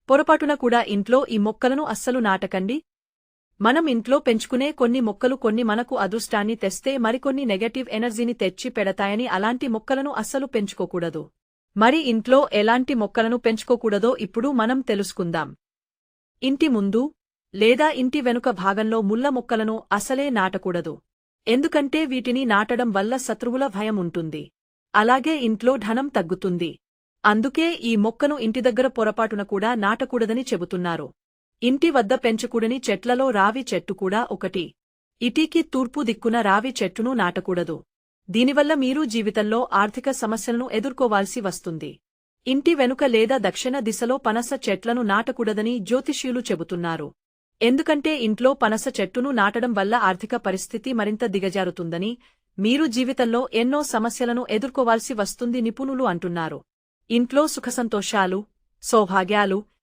పొరపాటున కూడా ఇంట్లో ఈ మొక్కలను అస్సలు నాటకండి. మనం ఇంట్లో పెంచుకునే కొన్ని మొక్కలు కొన్ని మనకు అదృష్టాన్ని తెస్తే మరికొన్ని నెగటివ్ ఎనర్జీని తెచ్చి పెడతాయని అలాంటి మొక్కలను అస్సలు పెంచుకోకూడదు. మరి ఇంట్లో ఎలాంటి మొక్కలను పెంచుకోకూడదో ఇప్పుడు మనం తెలుసుకుందాం. ఇంటి ముందు లేదా ఇంటి వెనుక భాగంలో ముళ్ళ మొక్కలను అసలే నాటకూడదు. ఎందుకంటే వీటిని నాటడం వల్ల శత్రువుల భయం ఉంటుంది. అలాగే ఇంట్లో ధనం తగ్గుతుంది. అందుకే ఈ మొక్కను ఇంటి దగ్గర పొరపాటున కూడా నాటకూడదని చెబుతున్నారు. ఇంటి వద్ద పెంచకూడని చెట్లలో రావి చెట్టు కూడా ఒకటి. ఇటికి తూర్పు దిక్కున రావి చెట్టును నాటకూడదు. దీనివల్ల మీరు జీవితంలో ఆర్థిక సమస్యలను ఎదుర్కోవాల్సి వస్తుంది. ఇంటి వెనుక లేదా దక్షిణ దిశలో పనస చెట్లను నాటకూడదని జ్యోతిష్యులు చెబుతున్నారు. ఎందుకంటే ఇంట్లో పనస చెట్టును నాటడం వల్ల ఆర్థిక పరిస్థితి మరింత దిగజారుతుందని, మీరు జీవితంలో ఎన్నో సమస్యలను ఎదుర్కోవాల్సి వస్తుంది నిపుణులు అంటున్నారు. ఇంట్లో సుఖసంతోషాలు, సౌభాగ్యాలు,